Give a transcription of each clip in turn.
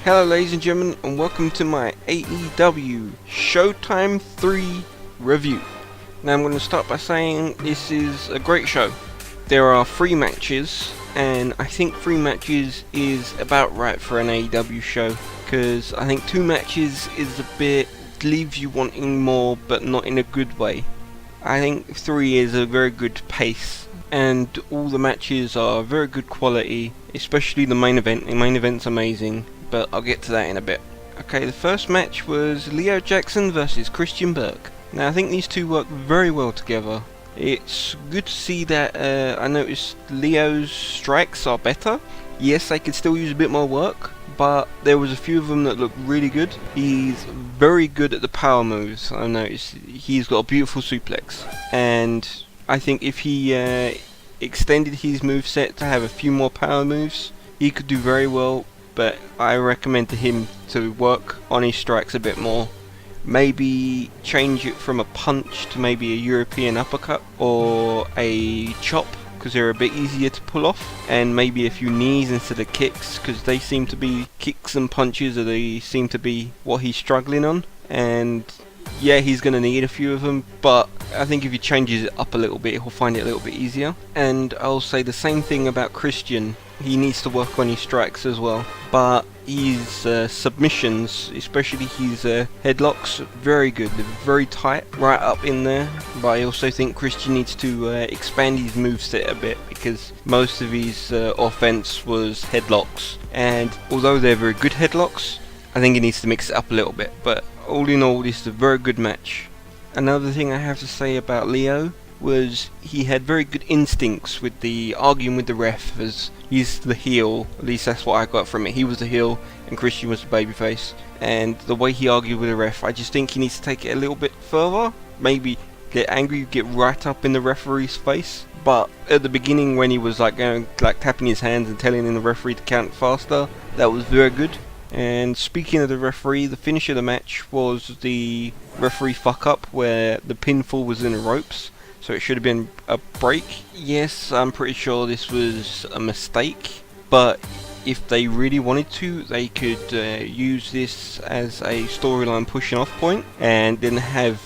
Hello ladies and gentlemen, and welcome to my AEW Showtime 3 review. Now I'm going to start by saying this is a great show. There are 3 matches, and I think 3 matches is about right for an AEW show, because I think 2 matches is a bit, leaves you wanting more but not in a good way. I think 3 is a very good pace, and all the matches are very good quality, especially the main event. The main event's amazing, but I'll get to that in a bit. Okay, the first match was Leo Jackson versus Christian Burke. Now I think these two work very well together. It's good to see that I noticed Leo's strikes are better. Yes, they could still use a bit more work, but there was a few of them that looked really good. He's very good at the power moves. I noticed he's got a beautiful suplex, and I think if he extended his moveset to have a few more power moves, he could do very well. But I recommend to him to work on his strikes a bit more. Maybe change it from a punch to maybe a European uppercut or a chop, because they're a bit easier to pull off, and maybe a few knees instead of kicks, because they seem to be kicks and punches, or they seem to be what he's struggling on. And yeah, he's going to need a few of them, but I think if he changes it up a little bit, he'll find it a little bit easier. And I'll say the same thing about Christian. He needs to work on his strikes as well, but his submissions, especially his headlocks, very good. They're very tight, right up in there. But I also think Christian needs to expand his moveset a bit, because most of his offense was headlocks, and although they're very good headlocks, I think he needs to mix it up a little bit. But all in all, this is a very good match. Another thing I have to say about Leo was he had very good instincts with the arguing with the ref, as he's the heel. At least that's what I got from it. He was the heel and Christian was the babyface, and the way he argued with the ref, I just think he needs to take it a little bit further. Maybe get angry, get right up in the referee's face. But at the beginning, when he was going tapping his hands and telling the referee to count faster, that was very good. And speaking of the referee, the finish of the match was the referee fuck up where the pinfall was in the ropes, so it should have been a break. Yes, I'm pretty sure this was a mistake, but if they really wanted to, they could use this as a storyline pushing off point, and then have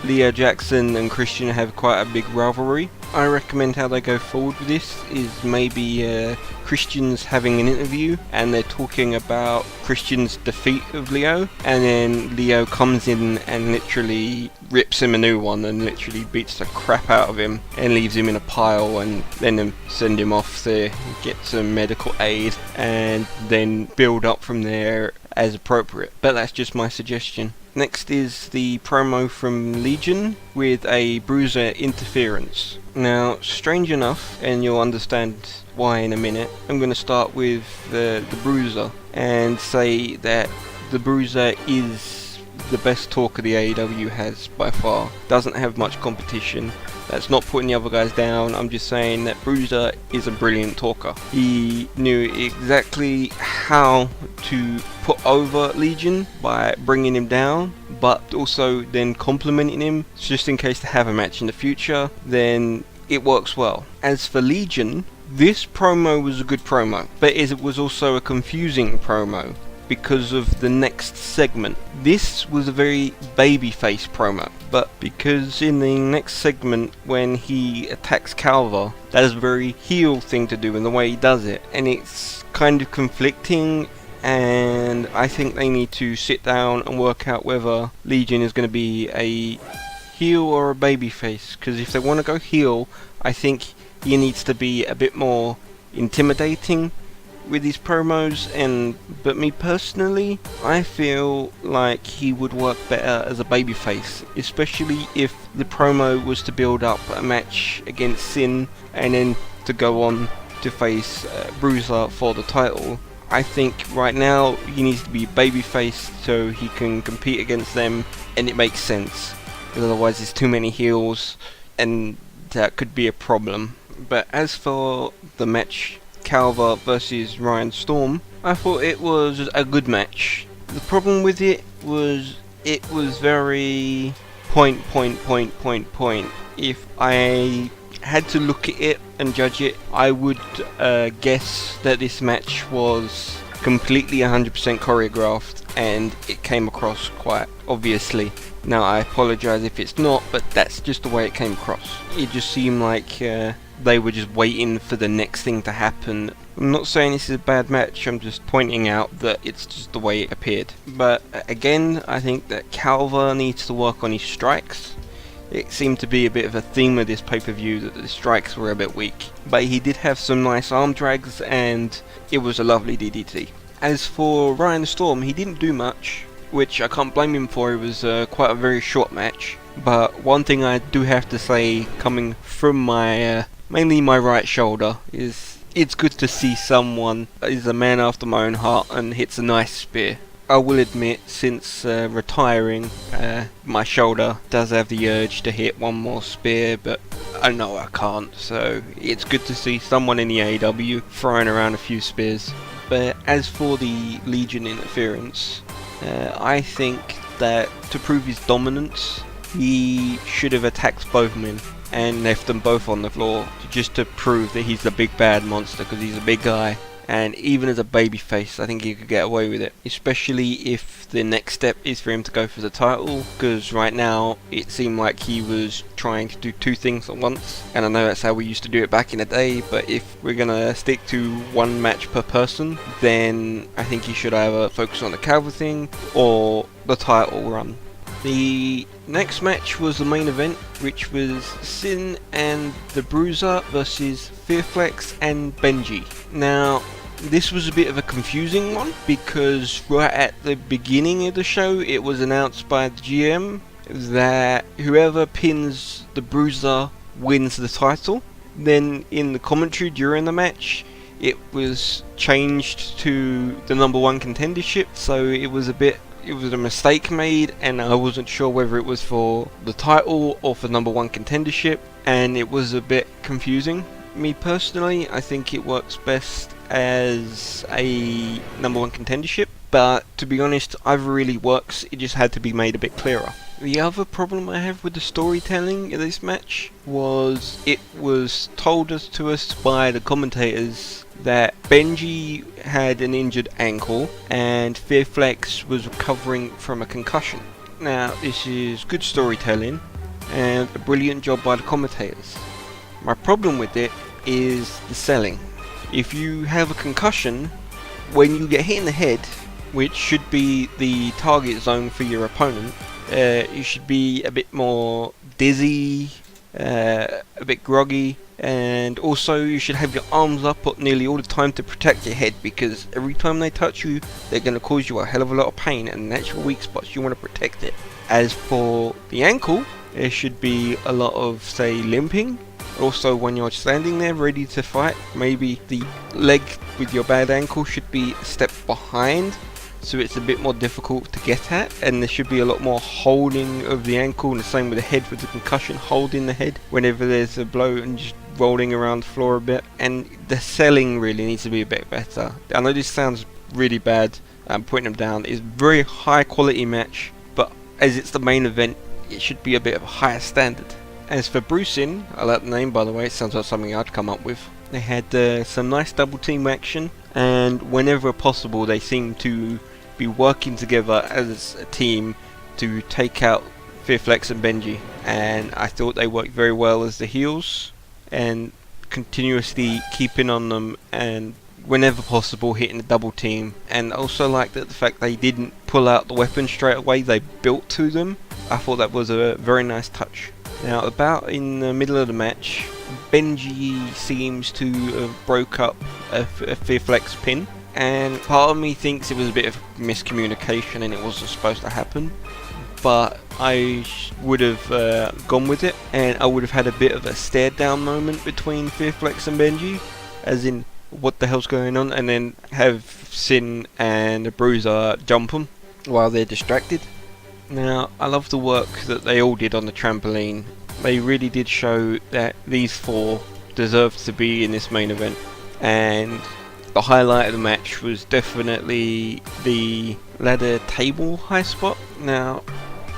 Leo Jackson and Christian have quite a big rivalry. I recommend how they go forward with this is maybe Christian's having an interview and they're talking about Christian's defeat of Leo, and then Leo comes in and literally rips him a new one and literally beats the crap out of him and leaves him in a pile, and then send him off to get some medical aid, and then build up from there as appropriate. But that's just my suggestion. Next is the promo from Legion with a bruiser interference. Now, strange enough, and you'll understand why in a minute, I'm going to start with the bruiser and say that the bruiser is the best talker the AEW has by far. Doesn't have much competition. That's not putting the other guys down. I'm just saying that Bruiser is a brilliant talker. He knew exactly how to put over Legion by bringing him down, but also then complimenting him just in case they have a match in the future. Then it works well. As for Legion, this promo was a good promo, but it was also a confusing promo because of the next segment. This was a very babyface promo, but because in the next segment when he attacks Calva, that is a very heel thing to do in the way he does it, and it's kind of conflicting, and I think they need to sit down and work out whether Legion is going to be a heel or a babyface, because if they want to go heel, I think he needs to be a bit more intimidating with his promos, but me personally, I feel like he would work better as a babyface, especially if the promo was to build up a match against Sin and then to go on to face Bruiser for the title. I think right now he needs to be babyface so he can compete against them, and it makes sense, because otherwise there's too many heels and that could be a problem. But as for the match, Calva versus Ryan Storm, I thought it was a good match. The problem with it was it was very point. If I had to look at it and judge it, I would guess that this match was completely 100% choreographed, and it came across quite obviously. Now I apologise if it's not, but that's just the way it came across. It just seemed like they were just waiting for the next thing to happen. I'm not saying this is a bad match, I'm just pointing out that it's just the way it appeared. But again, I think that Calver needs to work on his strikes. It seemed to be a bit of a theme of this pay-per-view that the strikes were a bit weak. But he did have some nice arm drags, and it was a lovely DDT. As for Ryan Storm, he didn't do much, which I can't blame him for. It was quite a very short match. But one thing I do have to say, coming from my mainly my right shoulder, is it's good to see someone that is a man after my own heart and hits a nice spear. I will admit, since retiring, my shoulder does have the urge to hit one more spear, but I know I can't, so it's good to see someone in the AEW throwing around a few spears. But as for the Legion interference, I think that to prove his dominance, he should have attacked both men and left them both on the floor, just to prove that he's the big bad monster, because he's a big guy. And even as a babyface, I think he could get away with it, especially if the next step is for him to go for the title, because right now it seemed like he was trying to do two things at once, and I know that's how we used to do it back in the day, but if we're gonna stick to one match per person, then I think he should either focus on the Calvin thing or the title run. The next match was the main event, which was Sin and the Bruiser versus Fearflex and Benji. Now, this was a bit of a confusing one, because right at the beginning of the show it was announced by the GM that whoever pins the Bruiser wins the title. Then in the commentary during the match, it was changed to the number one contendership, so it was a mistake made, and I wasn't sure whether it was for the title or for number one contendership, and it was a bit confusing. Me personally, I think it works best as a number one contendership, but to be honest, either really works, it just had to be made a bit clearer. The other problem I have with the storytelling in this match was it was told to us by the commentators that Benji had an injured ankle and Fearflex was recovering from a concussion. Now, this is good storytelling and a brilliant job by the commentators. My problem with it is the selling. If you have a concussion, when you get hit in the head, which should be the target zone for your opponent, you should be a bit more dizzy, a bit groggy, and also you should have your arms up nearly all the time to protect your head, because every time they touch you, they're going to cause you a hell of a lot of pain, and that's your weak spots. You want to protect it. As for the ankle, there should be a lot of, say, limping. Also, when you're standing there ready to fight, maybe the leg with your bad ankle should be a step behind, so it's a bit more difficult to get at, and there should be a lot more holding of the ankle, and the same with the head with the concussion, holding the head whenever there's a blow and just rolling around the floor a bit. And the selling really needs to be a bit better. I know this sounds really bad, I'm putting them down. It's a very high quality match, but as it's the main event, it should be a bit of a higher standard. As for Brucin, I like the name by the way, it sounds like something I'd come up with. They had some nice double team action, and whenever possible they seem to be working together as a team to take out Fearflex and Benji, and I thought they worked very well as the heels and continuously keeping on them and whenever possible hitting the double team. And also like that the fact they didn't pull out the weapon straight away, they built to them. I thought that was a very nice touch. Now, about in the middle of the match, Benji seems to have broke up a Fearflex pin, and part of me thinks it was a bit of miscommunication and it wasn't supposed to happen, but I would have gone with it, and I would have had a bit of a stare down moment between Fearflex and Benji, as in what the hell's going on, and then have Sin and the Bruiser jump them while they're distracted. Now, I love the work that they all did on the trampoline. They really did show that these four deserved to be in this main event, and the highlight of the match was definitely the ladder table high spot. Now,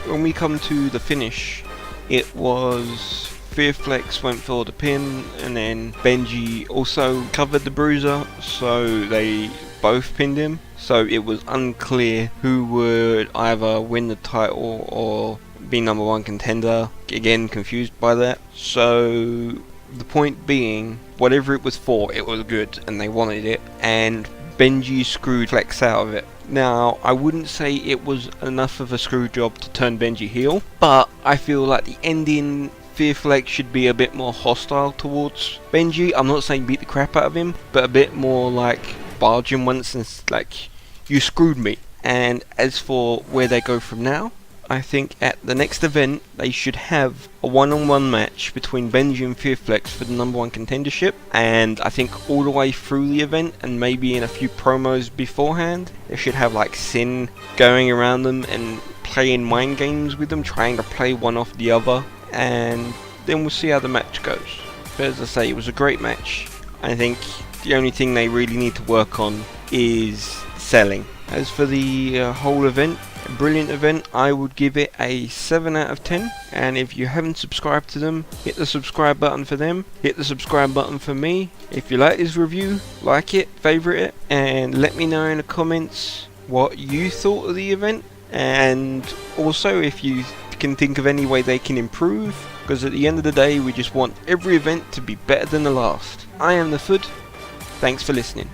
when we come to the finish, it was Fearflex went for the pin, and then Benji also covered the bruiser, so they both pinned him. So it was unclear who would either win the title or be number one contender. Again, confused by that. So the point being, whatever it was for, it was good and they wanted it, and Benji screwed Flex out of it. Now, I wouldn't say it was enough of a screw job to turn Benji heel, but I feel like the ending, Fearflex should be a bit more hostile towards Benji. I'm not saying beat the crap out of him, but a bit more like barge him once and like, you screwed me. And as for where they go from now, I think at the next event they should have a one-on-one match between Benji and Fearflex for the number one contendership, and I think all the way through the event and maybe in a few promos beforehand they should have like Sin going around them and playing mind games with them, trying to play one off the other, and then we'll see how the match goes. But as I say, it was a great match. I think the only thing they really need to work on is selling. As for the whole event, a brilliant event. I would give it a 7 out of 10, and if you haven't subscribed to them, hit the subscribe button for them, hit the subscribe button for me. If you like this review, like it, favourite it, and let me know in the comments what you thought of the event, and also if you can think of any way they can improve, because at the end of the day we just want every event to be better than the last. I am the Food, thanks for listening.